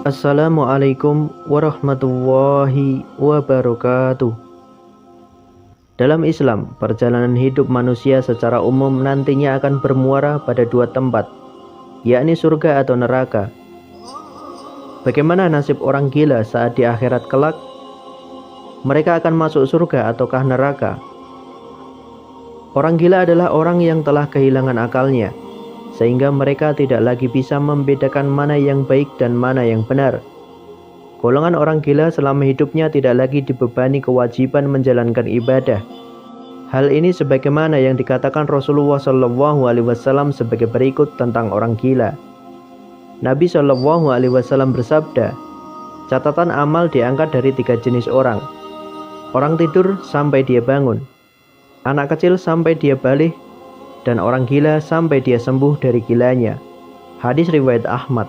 Assalamualaikum warahmatullahi wabarakatuh. Dalam Islam, perjalanan hidup manusia secara umum nantinya akan bermuara pada dua tempat, yakni surga atau neraka. Bagaimana nasib orang gila saat di akhirat kelak? Mereka akan masuk surga ataukah neraka? Orang gila adalah orang yang telah kehilangan akalnya, sehingga mereka tidak lagi bisa membedakan mana yang baik dan mana yang benar. Golongan orang gila selama hidupnya tidak lagi dibebani kewajiban menjalankan ibadah. Hal ini sebagaimana yang dikatakan Rasulullah SAW sebagai berikut tentang orang gila. Nabi SAW bersabda, catatan amal diangkat dari 3 jenis orang. Orang tidur sampai dia bangun, anak kecil sampai dia balik, dan orang gila sampai dia sembuh dari gilanya. Hadis riwayat Ahmad.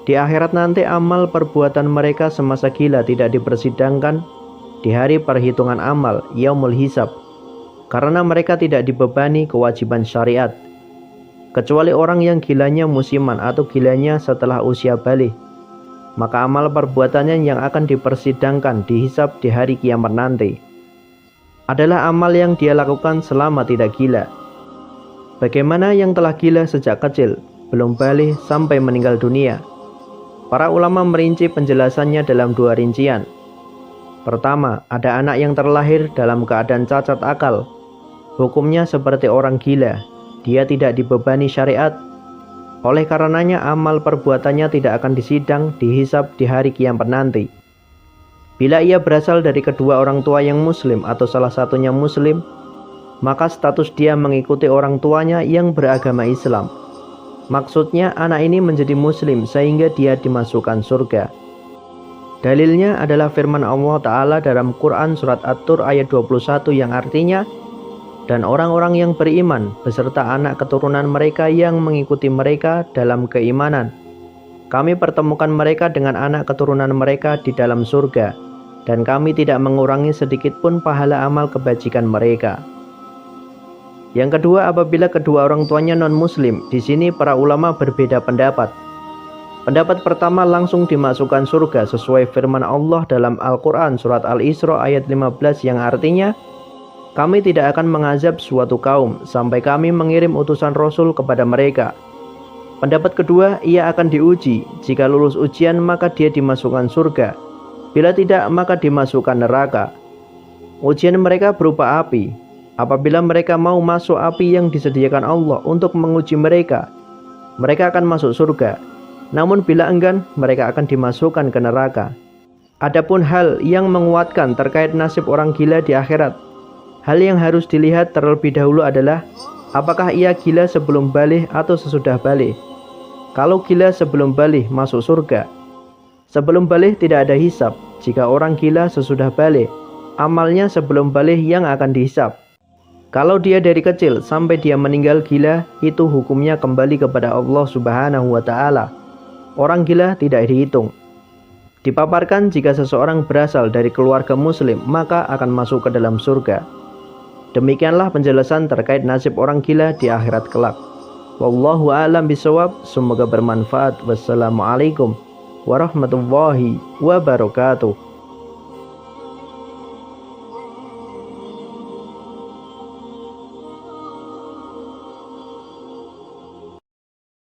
Di akhirat nanti amal perbuatan mereka semasa gila tidak dipersidangkan di hari perhitungan amal, yaumul hisab, karena mereka tidak dibebani kewajiban syariat, kecuali orang yang gilanya musiman atau gilanya setelah usia balik. Maka amal perbuatannya yang akan dipersidangkan dihisab di hari kiamat nanti adalah amal yang dia lakukan selama tidak gila. Bagaimana yang telah gila sejak kecil, belum balik sampai meninggal dunia? Para ulama merinci penjelasannya dalam 2 rincian. Pertama, ada anak yang terlahir dalam keadaan cacat akal. Hukumnya seperti orang gila, dia tidak dibebani syariat. Oleh karenanya amal perbuatannya tidak akan disidang, dihisab di hari kiamat nanti. Bila ia berasal dari kedua orang tua yang muslim atau salah satunya muslim, maka status dia mengikuti orang tuanya yang beragama Islam. Maksudnya anak ini menjadi muslim sehingga dia dimasukkan surga. Dalilnya adalah firman Allah Ta'ala dalam Quran Surat At-Tur ayat 21 yang artinya, dan orang-orang yang beriman beserta anak keturunan mereka yang mengikuti mereka dalam keimanan, kami pertemukan mereka dengan anak keturunan mereka di dalam surga, dan kami tidak mengurangi sedikit pun pahala amal kebajikan mereka. Yang kedua, apabila kedua orang tuanya non-muslim, di sini para ulama berbeda pendapat. Pendapat pertama langsung dimasukkan surga sesuai firman Allah dalam Al-Quran Surat Al-Isra ayat 15 yang artinya, kami tidak akan mengazab suatu kaum sampai kami mengirim utusan Rasul kepada mereka. Pendapat kedua, ia akan diuji. Jika lulus ujian maka dia dimasukkan surga, bila tidak maka dimasukkan neraka. Ujian mereka berupa api. Apabila mereka mau masuk api yang disediakan Allah untuk menguji mereka, mereka akan masuk surga. Namun bila enggan, mereka akan dimasukkan ke neraka. Adapun hal yang menguatkan terkait nasib orang gila di akhirat, hal yang harus dilihat terlebih dahulu adalah apakah ia gila sebelum balik atau sesudah balik. Kalau gila sebelum balik masuk surga. Sebelum balik tidak ada hisab. Jika orang gila sesudah balik, amalnya sebelum balik yang akan dihisab. Kalau dia dari kecil sampai dia meninggal gila, itu hukumnya kembali kepada Allah Subhanahu wa Ta'ala. Orang gila tidak dihitung. Dipaparkan jika seseorang berasal dari keluarga muslim, maka akan masuk ke dalam surga. Demikianlah penjelasan terkait nasib orang gila di akhirat kelak. Wallahu a'lam bishawab. Semoga bermanfaat. Wassalamualaikum warahmatullahi wabarakatuh.